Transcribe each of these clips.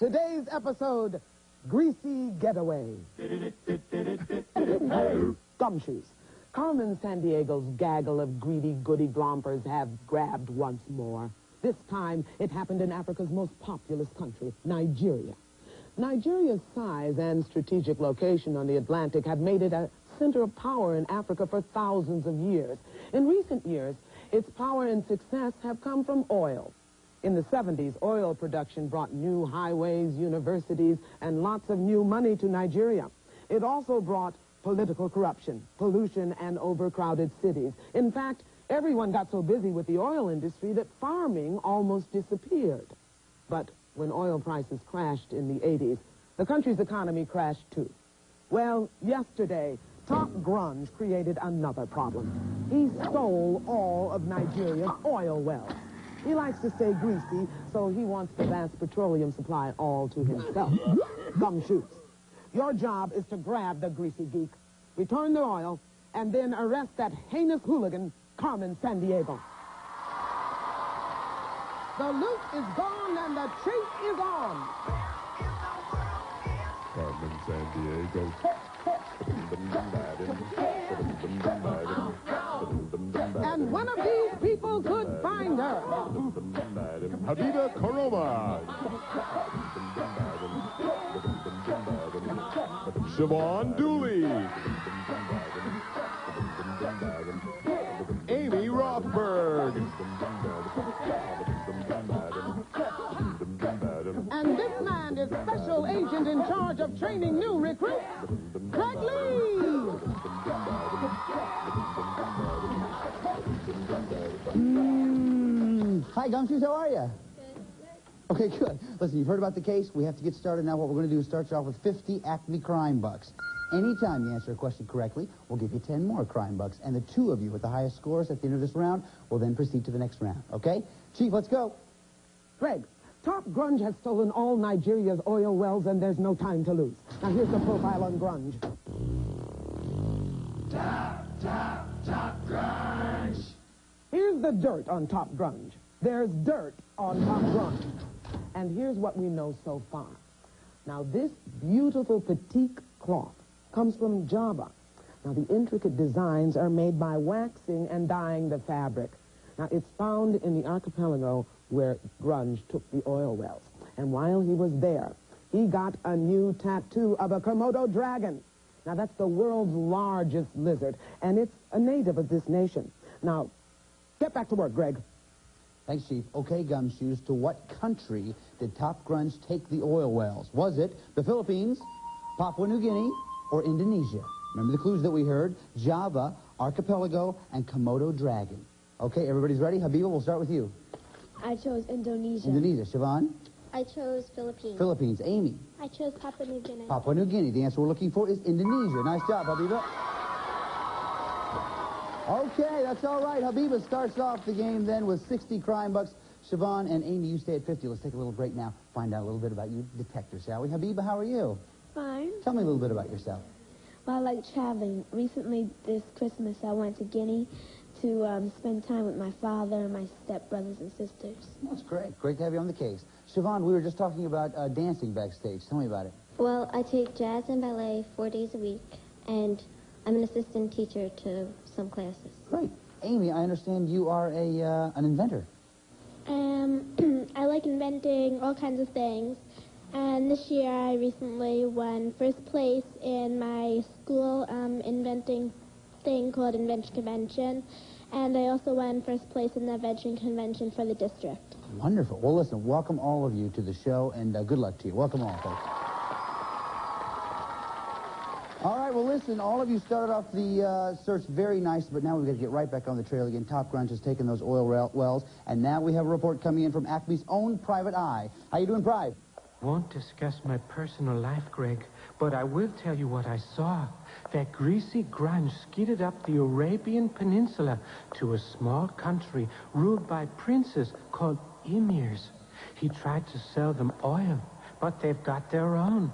Today's episode, Greasy Getaway. Gumshoes. Carmen Sandiego's gaggle of greedy goody glompers have grabbed once more. This time, it happened in Africa's most populous country, Nigeria. Nigeria's size and strategic location on the Atlantic have made it a center of power in Africa for thousands of years. In recent years, its power and success have come from oil. In the 70s, oil production brought new highways, universities, and lots of new money to Nigeria. It also brought political corruption, pollution, and overcrowded cities. In fact, everyone got so busy with the oil industry that farming almost disappeared. But when oil prices crashed in the 80s, the country's economy crashed too. Well, yesterday, Top Grunge created another problem. He stole all of Nigeria's oil wells. He likes to stay greasy, so he wants the vast petroleum supply all to himself. Gumshoes. Your job is to grab the greasy geek, return the oil, and then arrest that heinous hooligan, Carmen Sandiego. The loot is gone and the chase is on. Carmen Sandiego. And one of these people could find her. Habiba Koroma. Siobhan Dooley. Amy Rothberg. And this man is special agent in charge of training new recruits, Greg Lee. Hi, Gumshoes, how are you? Okay, good. Listen, you've heard about the case. We have to get started now. What we're going to do is start you off with 50 ACME crime bucks. Anytime you answer a question correctly, we'll give you 10 more crime bucks. And the two of you with the highest scores at the end of this round will then proceed to the next round, okay? Chief, let's go. Greg, Top Grunge has stolen all Nigeria's oil wells, and there's no time to lose. Now, here's the profile on Grunge. Top Grunge. Here's the dirt on Top Grunge. There's dirt on Top Grunge. And here's what we know so far. Now, this beautiful petite cloth comes from Java. Now, the intricate designs are made by waxing and dyeing the fabric. Now, it's found in the archipelago where Grunge took the oil wells. And while he was there, he got a new tattoo of a Komodo dragon. Now, that's the world's largest lizard, and it's a native of this nation. Now, get back to work, Greg. Thanks, Chief. Okay, Gumshoes, to what country did Top Grunge take the oil wells? Was it the Philippines, Papua New Guinea, or Indonesia? Remember the clues that we heard? Java, archipelago, and Komodo dragon. Okay, everybody's ready? Habiba, we'll start with you. I chose Indonesia. Indonesia. Siobhan? I chose Philippines. Philippines. Amy? I chose Papua New Guinea. Papua New Guinea. The answer we're looking for is Indonesia. Nice job, Habiba. Okay, that's all right. Habiba starts off the game then with 60 crime bucks. Siobhan and Amy, you stay at 50. Let's take a little break now. Find out a little bit about you detectives, shall we? Habiba, how are you? Fine. Tell me a little bit about yourself. Well, I like traveling. Recently, this Christmas, I went to Guinea to spend time with my father and my stepbrothers and sisters. That's great. Great to have you on the case. Siobhan, we were just talking about dancing backstage. Tell me about it. Well, I take jazz and ballet 4 days a week, and I'm an assistant teacher to some classes. Great. Amy, I understand you are an inventor. I like inventing all kinds of things. And this year I recently won first place in my school inventing thing called Invention Convention. And I also won first place in the Invention Convention for the district. Wonderful. Well, listen, welcome all of you to the show, and good luck to you. Welcome all, folks. All right, well, listen, all of you started off the search very nice, but now we've got to get right back on the trail again. Top Grunge has taken those oil wells, and now we have a report coming in from ACME's own Private Eye. How you doing, Private? Won't discuss my personal life, Greg, but I will tell you what I saw. That greasy Grunge skidded up the Arabian Peninsula to a small country ruled by princes called emirs. He tried to sell them oil, but they've got their own.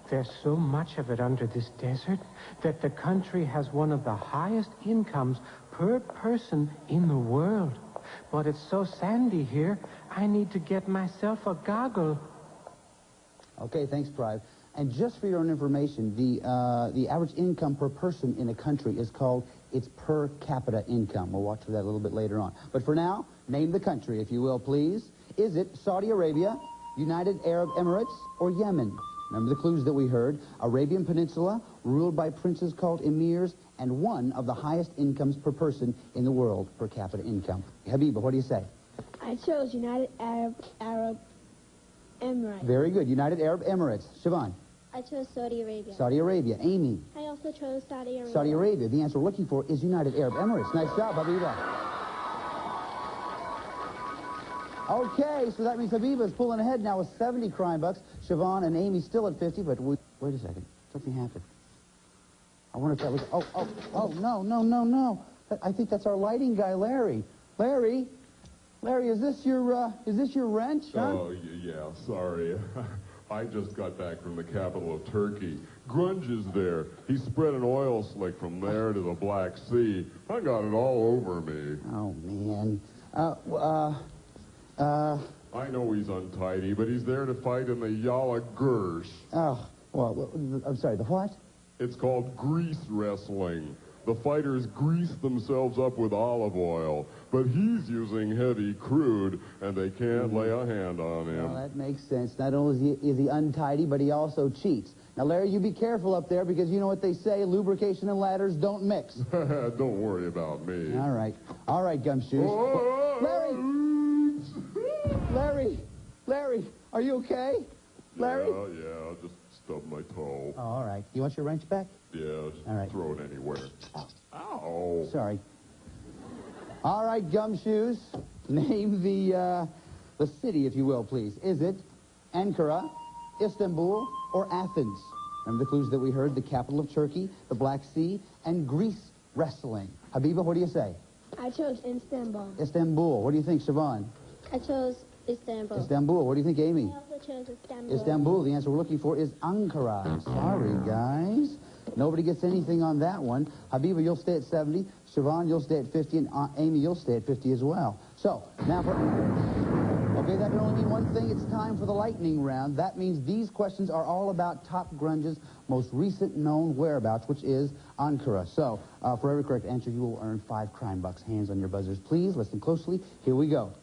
There's so much of it under this desert that the country has one of the highest incomes per person in the world. But it's so sandy here, I need to get myself a goggle. Okay, thanks, Pride. And just for your own information, the average income per person in a country is called its per capita income. We'll watch for that a little bit later on. But for now, name the country, if you will, please. Is it Saudi Arabia, United Arab Emirates, or Yemen? Remember the clues that we heard. Arabian Peninsula, ruled by princes called emirs, and one of the highest incomes per person in the world, per capita income. Habiba, what do you say? I chose United Arab Emirates. Very good. United Arab Emirates. Siobhan? I chose Saudi Arabia. Saudi Arabia. Amy? I also chose Saudi Arabia. Saudi Arabia. The answer we're looking for is United Arab Emirates. Nice job, Habiba. Okay, so that means Habiba's pulling ahead now with 70 crime bucks. Siobhan and Amy still at 50, but wait a second. Something happened. I wonder if that was... Oh, no. I think that's our lighting guy, Larry. Larry, is this your wrench, huh? Oh, yeah, sorry. I just got back from the capital of Turkey. Grunge is there. He spread an oil slick from there to the Black Sea. I got it all over me. Oh, man. I know he's untidy, but he's there to fight in the Yala Gers. Oh, well, I'm sorry, the what? It's called grease wrestling. The fighters grease themselves up with olive oil, but he's using heavy crude, and they can't lay a hand on him. Well, that makes sense. Not only is he untidy, but he also cheats. Now, Larry, you be careful up there, because you know what they say, lubrication and ladders don't mix. Don't worry about me. All right, Gumshoes. Larry, are you okay? Larry? Yeah, just stubbed my toe. Oh, all right. You want your wrench back? Yeah, All right. throw it anywhere. Ow. Sorry. All right, Gumshoes. Name the city, if you will, please. Is it Ankara, Istanbul, or Athens? Remember the clues that we heard? The capital of Turkey, the Black Sea, and Greece wrestling. Habiba, what do you say? I chose Istanbul. Istanbul. What do you think, Siobhan? I chose Istanbul. Istanbul. What do you think, Amy? I also chose Istanbul. Istanbul. The answer we're looking for is Ankara. I'm sorry, guys. Nobody gets anything on that one. Habiba, you'll stay at 70. Siobhan, you'll stay at 50. And Amy, you'll stay at 50 as well. So, now for... Okay, that can only mean one thing. It's time for the lightning round. That means these questions are all about Top Grunge's most recent known whereabouts, which is Ankara. So, for every correct answer, you will earn 5 crime bucks. Hands on your buzzers, please. Listen closely. Here we go.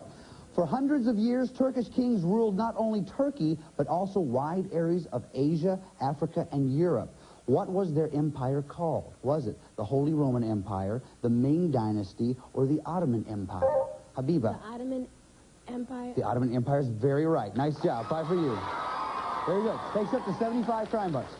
For hundreds of years, Turkish kings ruled not only Turkey, but also wide areas of Asia, Africa, and Europe. What was their empire called? Was it the Holy Roman Empire, the Ming Dynasty, or the Ottoman Empire? Habiba. The Ottoman Empire. The Ottoman Empire is very right. Nice job. 5 for you. Very good. Takes up to 75 crime bucks.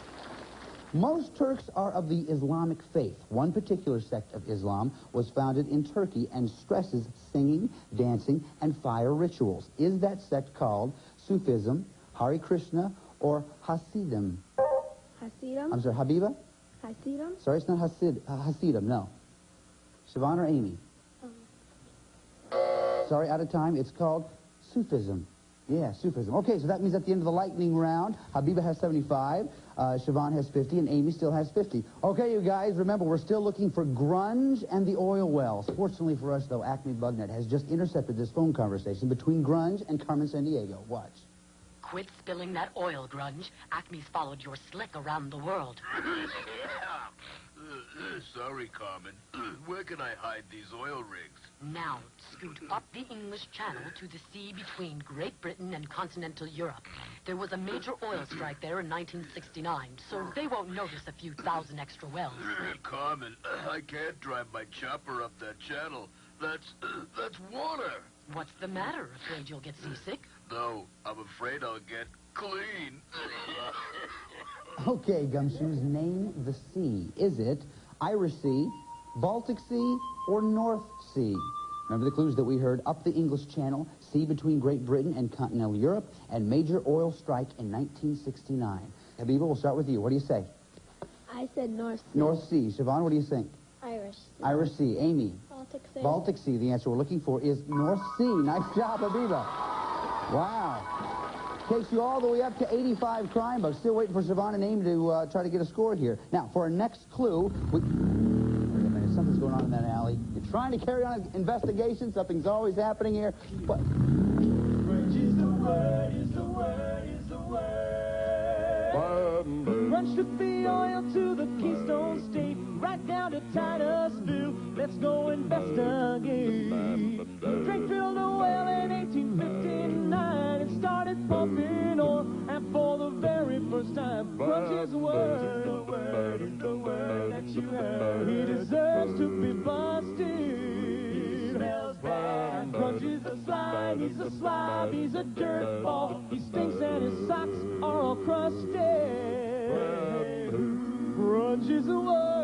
Most Turks are of the Islamic faith. One particular sect of Islam was founded in Turkey and stresses singing, dancing, and fire rituals. Is that sect called Sufism, Hare Krishna, or Hasidim? Hasidim. I'm sorry, Habiba? Hasidim. Sorry, it's not Hasidim, no. Siobhan or Amy? Sorry, out of time. It's called Sufism. Yeah, Sufism. Okay, so that means at the end of the lightning round, Habiba has 75, Siobhan has 50, and Amy still has 50. Okay, you guys, remember, we're still looking for Grunge and the oil wells. Fortunately for us, though, Acme Bugnet has just intercepted this phone conversation between Grunge and Carmen Sandiego. Watch. Quit spilling that oil, Grunge. Acme's followed your slick around the world. Sorry, Carmen. Where can I hide these oil rigs? Now, scoot up the English Channel to the sea between Great Britain and continental Europe. There was a major oil strike there in 1969, so they won't notice a few thousand extra wells. Carmen, I can't drive my chopper up that channel. That's water. What's the matter? Afraid you'll get seasick? No, I'm afraid I'll get clean. Okay, Gumshoes, name the sea. Is it Irish Sea, Baltic Sea, or North Sea? Remember the clues that we heard? Up the English Channel, sea between Great Britain and continental Europe, and major oil strike in 1969. Habiba, we'll start with you. What do you say? I said North Sea. North Sea. Siobhan, what do you think? Irish Sea. Irish Sea. Amy? Baltic Sea. Baltic Sea. The answer we're looking for is North Sea. Nice job, Habiba. Wow. Takes you all the way up to 85 crime bucks. Still waiting for Siobhan and Amy to try to get a score here. Now, for our next clue, wait a minute, something's going on in that alley. You're trying to carry on an investigation. Something's always happening here. What? Grunge is the word, is the word, is the word. Grunge took the oil to the Keystone State, right down to Titusville. Let's go investigate. Drake drilled a well in 1859 and started pumping oil. And for the very first time, grunge is the word, the word is the word that you heard. He deserves to be busted. He smells bad. Grunge is a slide, he's a slob, he's a dirt ball. He stinks and his socks are all crusted. Grunge is the word.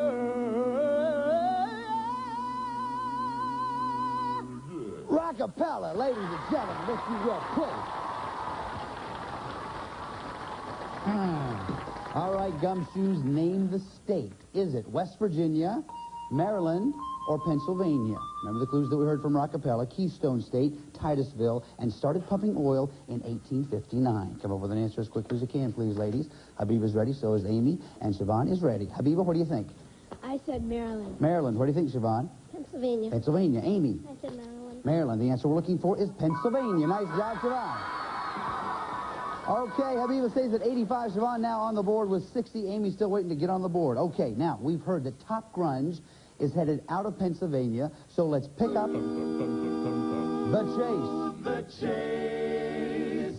Rockapella, ladies and gentlemen, if you will, please. All right, Gumshoes, name the state. Is it West Virginia, Maryland, or Pennsylvania? Remember the clues that we heard from Rockapella: Keystone State, Titusville, and started pumping oil in 1859. Come up with an answer as quickly as you can, please, ladies. Habiba's ready, so is Amy, and Siobhan is ready. Habiba, what do you think? I said Maryland. Maryland. What do you think, Siobhan? Pennsylvania. Pennsylvania. Amy? I said Maryland. Maryland. The answer we're looking for is Pennsylvania. Nice job, Siobhan. Okay, Habiba stays at 85. Siobhan now on the board with 60. Amy's still waiting to get on the board. Okay, now, we've heard that Top Grunge is headed out of Pennsylvania, so let's pick up the chase. The chase.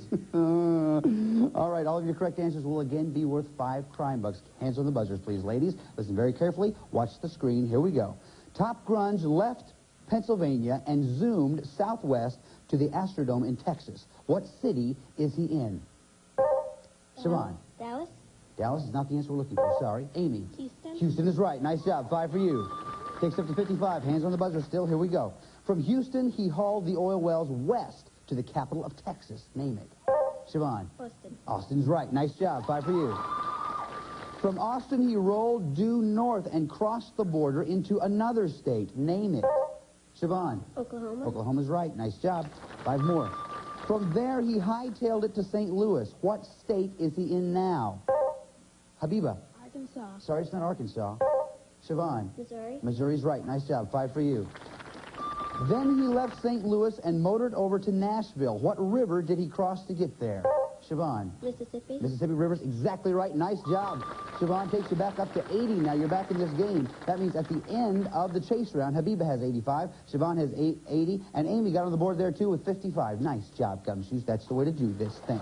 All right, all of your correct answers will again be worth 5 crime bucks. Hands on the buzzers, please, ladies. Listen very carefully. Watch the screen. Here we go. Top Grunge left Pennsylvania and zoomed southwest to the Astrodome in Texas. What city is he in? Siobhan. Dallas. Dallas is not the answer we're looking for. Sorry. Amy. Houston. Houston is right. Nice job. 5 for you. Takes up to 55. Hands on the buzzer still. Here we go. From Houston, he hauled the oil wells west to the capital of Texas. Name it. Siobhan. Austin. Austin's right. Nice job. 5 for you. From Austin, he rolled due north and crossed the border into another state. Name it. Siobhan. Oklahoma. Oklahoma's right. Nice job. 5 more. From there, he hightailed it to St. Louis. What state is he in now? Habiba. Arkansas. Sorry, it's not Arkansas. Siobhan. Missouri. Missouri's right. Nice job. 5 for you. Then he left St. Louis and motored over to Nashville. What river did he cross to get there? Siobhan. Mississippi. Mississippi River's exactly right. Nice job. Siobhan takes you back up to 80. Now you're back in this game. That means at the end of the chase round, Habiba has 85, Siobhan has 80, and Amy got on the board there too with 55. Nice job, Gumshoes. That's the way to do this thing.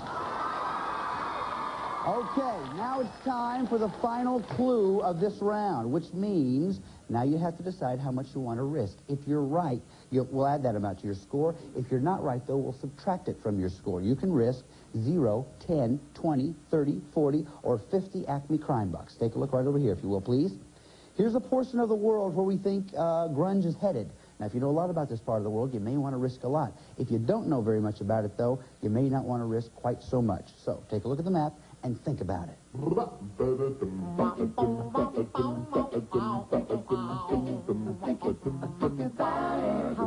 Okay, now it's time for the final clue of this round, which means now you have to decide how much you want to risk. If you're right, we'll add that amount to your score. If you're not right, though, we'll subtract it from your score. You can risk 0, 10, 20, 30, 40, or 50 Acme crime bucks. Take a look right over here, if you will, please. Here's a portion of the world where we think grunge is headed. Now, if you know a lot about this part of the world, you may want to risk a lot. If you don't know very much about it, though, you may not want to risk quite so much. So take a lock at the map and think about it. How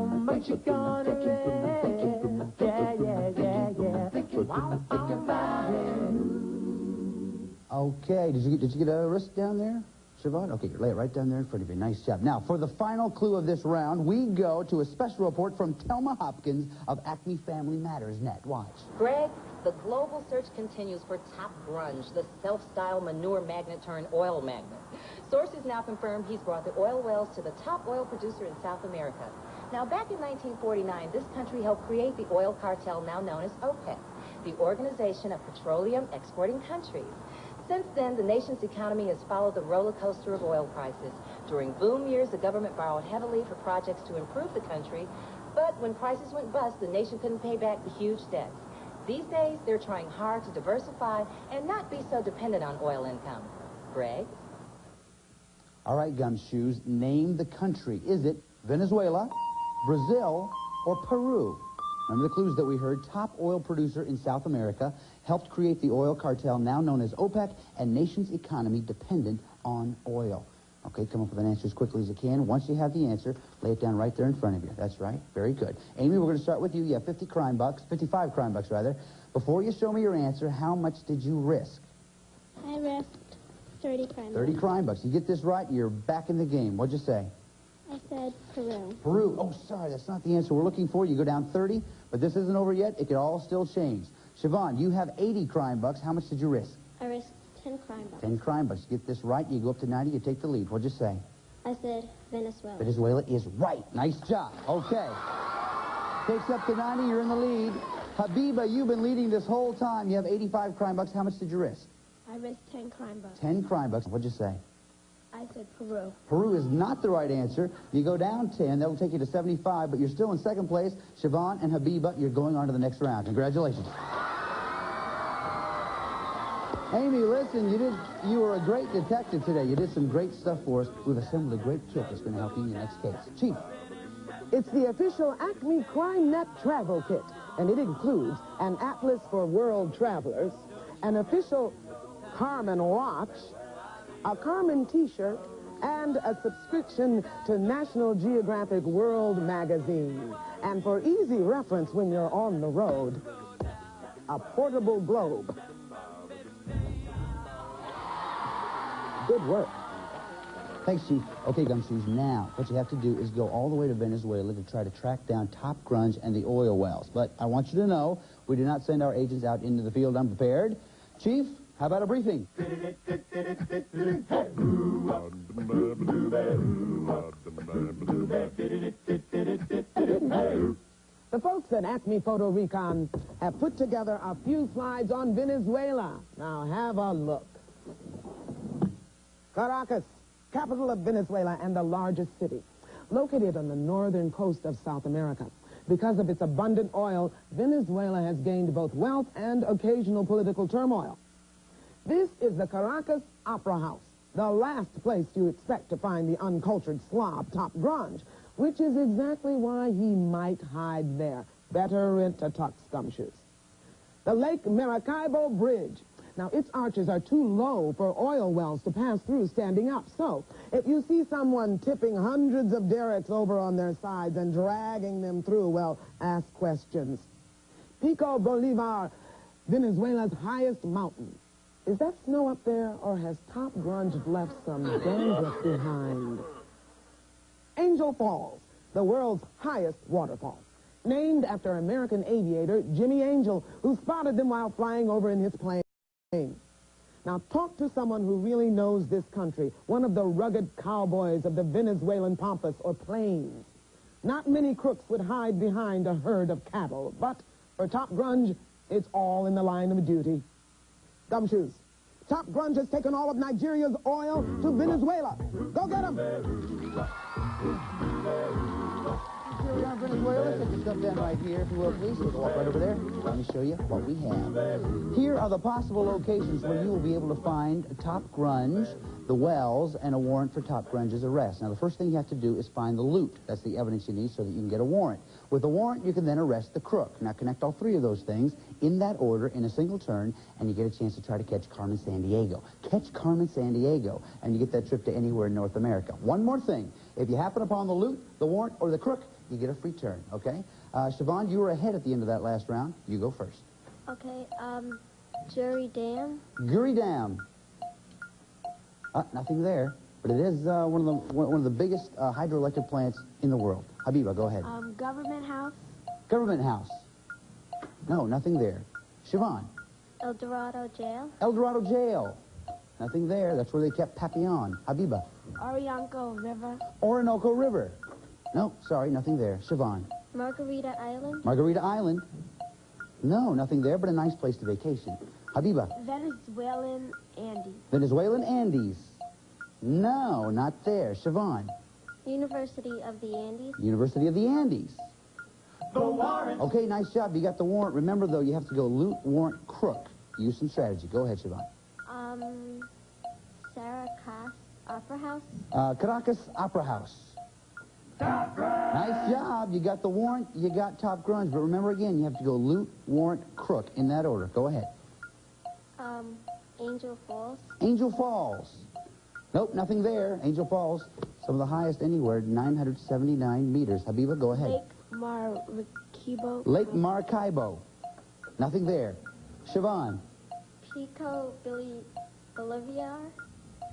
much you gonna risk? Yeah, yeah, yeah, yeah. Okay, did you get a risk down there, Siobhan? Okay, lay it right down there in front of you. Nice job. Now, for the final clue of this round, we go to a special report from Thelma Hopkins of Acme Family Matters Net. Watch. Greg, the global search continues for Top Grunge, the self-styled manure magnet turned oil magnet. Sources now confirm he's brought the oil wells to the top oil producer in South America. Now, back in 1949, this country helped create the oil cartel now known as OPEC, the Organization of Petroleum Exporting Countries. Since then, the nation's economy has followed the roller coaster of oil prices. During boom years, the government borrowed heavily for projects to improve the country, but when prices went bust, the nation couldn't pay back the huge debts. These days, they're trying hard to diversify and not be so dependent on oil income. Greg? All right, Gumshoes, name the country. Is it Venezuela, Brazil, or Peru? Remember the clues that we heard. Top oil producer in South America, helped create the oil cartel now known as OPEC, and nation's economy dependent on oil. Okay, come up with an answer as quickly as you can. Once you have the answer, lay it down right there in front of you. That's right. Very good. Amy, we're going to start with you. You have 55 crime bucks, rather. Before you show me your answer, how much did you risk? I risked 30 crime bucks. 30 crime bucks. You get this right, you're back in the game. What'd you say? I said Peru. Peru. Oh, sorry, that's not the answer we're looking for. You go down 30, but this isn't over yet. It could all still change. Siobhan, you have 80 crime bucks. How much did you risk? I risked 10 crime bucks. 10 crime bucks. You get this right, you go up to 90, you take the lead. What'd you say? I said Venezuela. Venezuela is right. Nice job. Okay. Takes up to 90, you're in the lead. Habiba, you've been leading this whole time. You have 85 crime bucks. How much did you risk? I risked 10 crime bucks. 10 crime bucks. What'd you say? I said Peru. Peru is not the right answer. You go down 10, that'll take you to 75, but you're still in second place. Siobhan and Habiba, you're going on to the next round. Congratulations. Amy, listen, you were a great detective today. You did some great stuff for us. We've assembled a great kit that's going to help you in your next case. Chief. It's the official ACME CrimeNet travel kit, and it includes an atlas for world travelers, an official Carmen watch, a Carmen t-shirt, and a subscription to National Geographic World magazine. And for easy reference when you're on the road, a portable globe. Good work. Thanks, Chief. Okay, Gumshoes, now what you have to do is go all the way to Venezuela to try to track down Top Grunge and the oil wells. But I want you to know we do not send our agents out into the field unprepared. Chief, how about a briefing? The folks at ACME Photo Recon have put together a few slides on Venezuela. Now have a look. Caracas, capital of Venezuela and the largest city, located on the northern coast of South America. Because of its abundant oil, Venezuela has gained both wealth and occasional political turmoil. This is the Caracas Opera House, the last place you expect to find the uncultured slob Top Grunge, which is exactly why he might hide there. Better rent a tux, Gumshoes. The Lake Maracaibo Bridge. Now, its arches are too low for oil wells to pass through standing up. So, if you see someone tipping hundreds of derricks over on their sides and dragging them through, well, ask questions. Pico Bolivar, Venezuela's highest mountain. Is that snow up there, or has Top Grunge left some dandruff behind? Angel Falls, the world's highest waterfall. Named after American aviator Jimmy Angel, who spotted them while flying over in his plane. Now, talk to someone who really knows this country, one of the rugged cowboys of the Venezuelan pampas or plains. Not many crooks would hide behind a herd of cattle, but for Top Grunge, it's all in the line of duty. Gumshoes, Top Grunge has taken all of Nigeria's oil to Venezuela. Go get him! Here we are in Venezuela. Set your stuff down right here, if you will, please. Take a walk right over there. Let me show you what we have. Here are the possible locations where you will be able to find Top Grunge, the wells, and a warrant for Top Grunge's arrest. Now, the first thing you have to do is find the loot. That's the evidence you need so that you can get a warrant. With a warrant, you can then arrest the crook. Now, connect all three of those things in that order in a single turn, and you get a chance to try to catch Carmen Sandiego. Catch Carmen Sandiego, and you get that trip to anywhere in North America. One more thing. If you happen upon the loot, the warrant, or the crook, you get a free turn, okay? Siobhan, you were ahead at the end of that last round. You go first. Okay, Jury Dam. Guri Dam. Nothing there, but it is one of the biggest hydroelectric plants in the world. Habiba, go ahead. Government House. Government House. No, nothing there. Siobhan. El Dorado Jail. El Dorado Jail. Nothing there. That's where they kept Papillon. Habiba. Orinoco River. Orinoco River. No, sorry, nothing there. Siobhan. Margarita Island. Margarita Island. No, nothing there, but a nice place to vacation. Habiba. Venezuelan Andes. Venezuelan Andes. No, not there. Siobhan. University of the Andes. University of the Andes. The warrant. Okay, nice job. You got the warrant. Remember, though, you have to go loot, warrant, crook. Use some strategy. Go ahead, Siobhan. Caracas Opera House. Caracas Opera House. Nice job. You got the warrant, you got Top Grunge. But remember, again, you have to go loot, warrant, crook in that order. Go ahead. Angel Falls. Angel Falls. Nope, nothing there. Angel Falls, some of the highest anywhere, 979 meters. Habiba, go ahead. Lake Maracaibo. Lake Maracaibo. Nothing there. Siobhan. Pico Bolivar.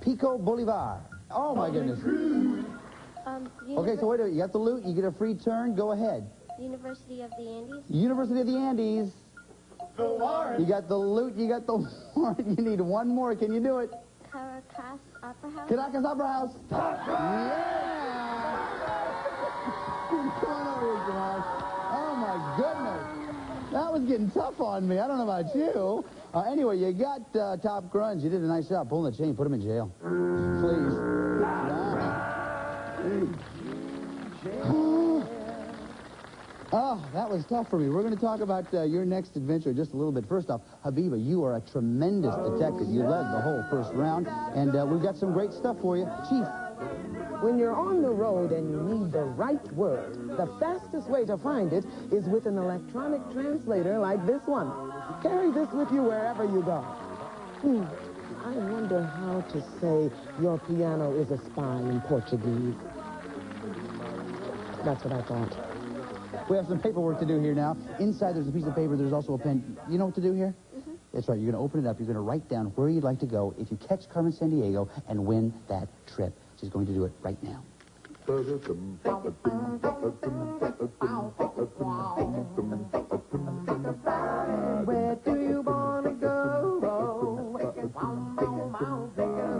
Pico Bolivar. Oh, my goodness. Okay, so wait a minute. You got the loot. You get a free turn. Go ahead. University of the Andes. University of the Andes. the warrant. You got the loot, you got the warrant. You need one more. Can you do it? Caracas Opera House. Caracas Opera House. Yeah! Come on over here, Jamal. Oh, my goodness. That was getting tough on me. I don't know about you. Anyway, you got Top Grunge. You did a nice job pulling the chain. Put him in jail. Please. Oh, that was tough for me. We're going to talk about your next adventure just a little bit. First off, Habiba, you are a tremendous detective. You led the whole first round, and we've got some great stuff for you. Chief. When you're on the road and you need the right word, the fastest way to find it is with an electronic translator like this one. Carry this with you wherever you go. I wonder how to say your piano is a spy in Portuguese. That's what I thought. We have some paperwork to do here now. Inside there's a piece of paper. There's also a pen. You know what to do here? Mm-hmm. That's right. You're going to open it up. You're going to write down where you'd like to go if you catch Carmen Sandiego and win that trip. She's going to do it right now. Where do you want to go? It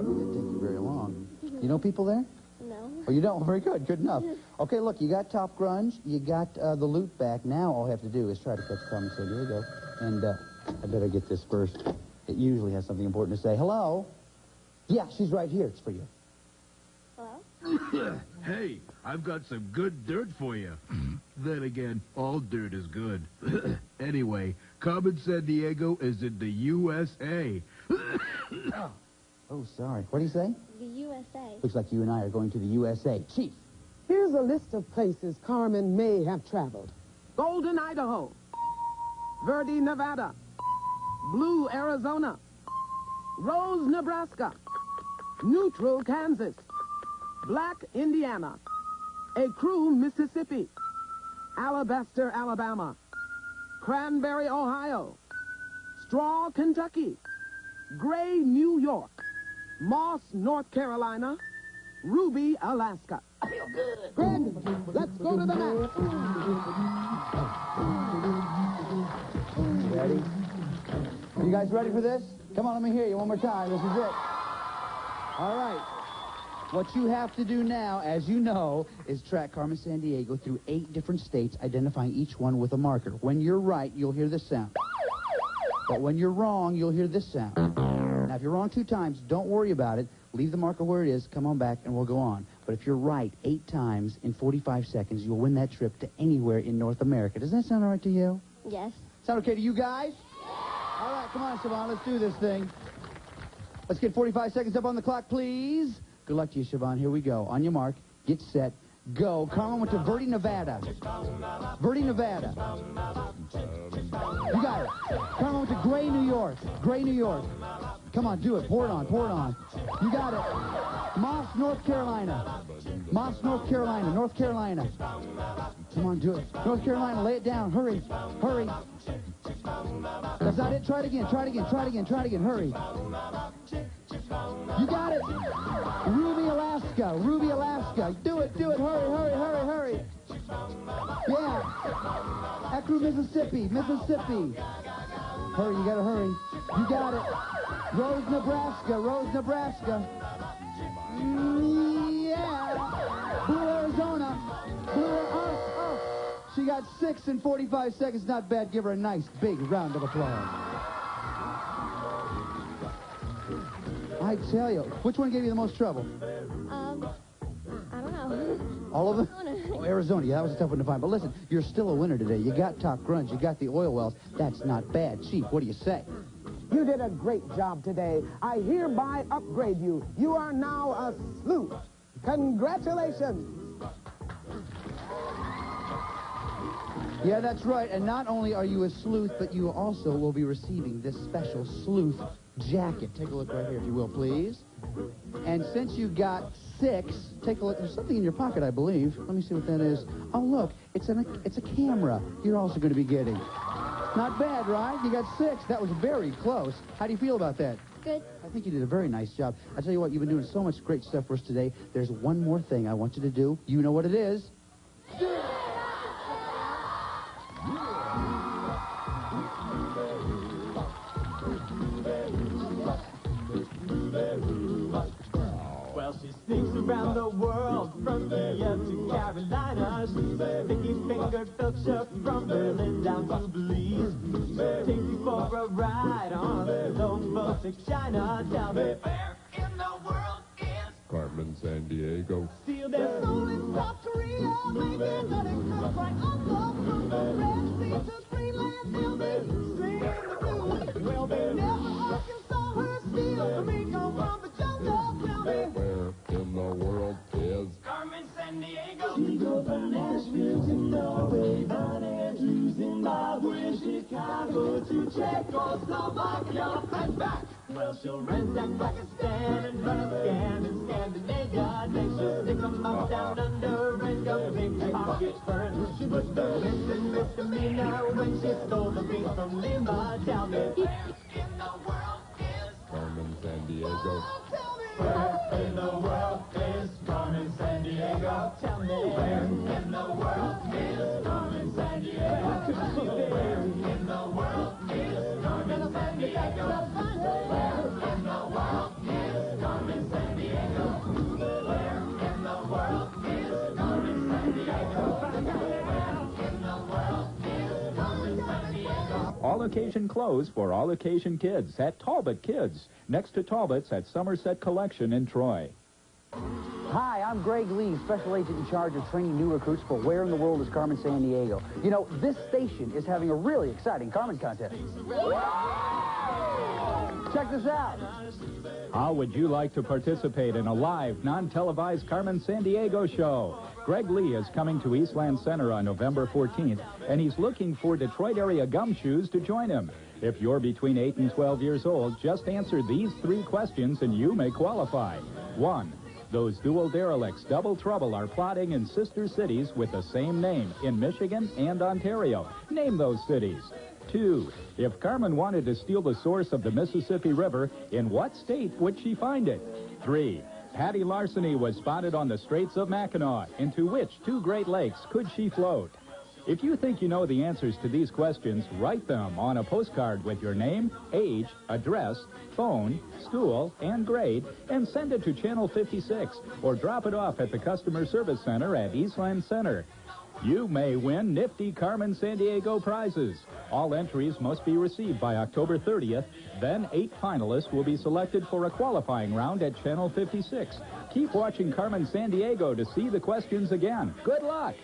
didn't take you very long. You know people there? No. Oh, you don't? Very good. Good enough. Okay, look, you got Top Grunge. You got the loot back. Now all I have to do is try to catch Carmen Sandiego. And I better get this first. It usually has something important to say. Hello? Yeah, she's right here. It's for you. Hello? Hey, I've got some good dirt for you. Then again, all dirt is good. Anyway, Carmen Sandiego is in the USA. Oh, sorry. What do you say? The USA. Looks like you and I are going to the USA. Chief. Here's a list of places Carmen may have traveled. Golden, Idaho. Verde, Nevada. Blue, Arizona. Rose, Nebraska. Neutral, Kansas. Black, Indiana. Ecru, Mississippi. Alabaster, Alabama. Cranberry, Ohio. Straw, Kentucky. Gray, New York. Moss, North Carolina. Ruby, Alaska. I feel good. Greg, let's go to the map. Ready? You guys ready for this? Come on, let me hear you one more time. This is it. All right. What you have to do now, as you know, is track Carmen Sandiego through 8 different states, identifying each one with a marker. When you're right, you'll hear this sound. But when you're wrong, you'll hear this sound. Now, if you're wrong 2 times, don't worry about it. Leave the marker where it is, come on back, and we'll go on. But if you're right 8 times in 45 seconds, you'll win that trip to anywhere in North America. Does that sound all right to you? Yes. Sound okay to you guys? All right, come on, Siobhan, let's do this thing. Let's get 45 seconds up on the clock, please. Good luck to you, Siobhan. Here we go. On your mark, get set, go. Carmen went to Verde, Nevada. Verde, Nevada. You got it. Carmen went to Gray, New York. Gray, New York. Come on, do it. Pour it on, pour it on. You got it. Moss, North Carolina. Moss, North Carolina. North Carolina. Come on, do it. North Carolina, lay it down. Hurry. Hurry. That's not it. Try it again. Try it again. Try it again. Try it again. Hurry. You got it. Ruby, Alaska. Ruby, Alaska. Do it. Do it. Hurry, hurry, hurry, hurry. Yeah. Ecru, Mississippi. Mississippi. Hurry. You got to hurry. You got it. Rose, Nebraska. Rose, Nebraska. Yeah. Blue, Arizona. Blue, She got 6 in 45 seconds. Not bad. Give her a nice, big round of applause. I tell you, which one gave you the most trouble? I don't know. All of them? Oh, Arizona. Yeah, that was a tough one to find. But listen, you're still a winner today. You got Top Grunge. You got the oil wells. That's not bad. Chief, what do you say? You did a great job today. I hereby upgrade you. You are now a sleuth. Congratulations. Yeah, that's right. And not only are you a sleuth, but you also will be receiving this special sleuth jacket. Take a look right here, if you will, please. And since you got 6, take a look. There's something in your pocket, I believe. Let me see what that is. Oh, look, it's a camera you're also going to be getting. Not bad, right? You got 6. That was very close. How do you feel about that? Good. I think you did a very nice job. I tell you what, you've been doing so much great stuff for us today. There's one more thing I want you to do. You know what it is. Those folks in China, tell me where in the world is Carmen Sandiego. still their soul in South Korea, making money comes like uncle from the Red Sea to Greenland, till they sing the blues. Well, they never Arkansas her steel. Me come from the jungle, tell me Where in the world is Carmen Sandiego. She goes from Nashville to Norway, Bonnet to Zimbabwe, Chicago to Czechoslovakia, and back. Well, she'll ransack Pakistan and run a scam in Scandinavia. Then she'll stick 'em up down under and go big pocket first. She was the misdemeanor when she stole the beef from Lima. Tell me, where in the world is Carmen Sandiego? where in the world is Carmen Sandiego? Tell me, where in the world is Carmen Sandiego? Where in the world is Carmen Sandiego? Where in the world is Carmen Sandiego? Where in the world is Carmen Sandiego? Where in the world is Carmen Sandiego? All occasion clothes for all occasion kids at Talbot Kids, next to Talbot's at Somerset Collection in Troy. Hi, I'm Greg Lee, special agent in charge of training new recruits for Where in the World is Carmen Sandiego. You know, this station is having a really exciting Carmen contest. Check this out. How would you like to participate in a live, non-televised Carmen Sandiego show? Greg Lee is coming to Eastland Center on November 14th, and he's looking for Detroit area gumshoes to join him. If you're between 8 and 12 years old, just answer these 3 questions and you may qualify. 1. Those dual derelicts, Double Trouble, are plotting in sister cities with the same name in Michigan and Ontario. Name those cities. 2. If Carmen wanted to steal the source of the Mississippi River, in what state would she find it? 3. Patty larceny was spotted on the Straits of Mackinac. Into which 2 Great Lakes could she float? If you think you know the answers to these questions, write them on a postcard with your name, age, address, phone, school, and grade, and send it to Channel 56, or drop it off at the Customer Service Center at Eastland Center. You may win nifty Carmen Sandiego prizes. All entries must be received by October 30th. Then 8 finalists will be selected for a qualifying round at Channel 56. Keep watching Carmen Sandiego to see the questions again. Good luck!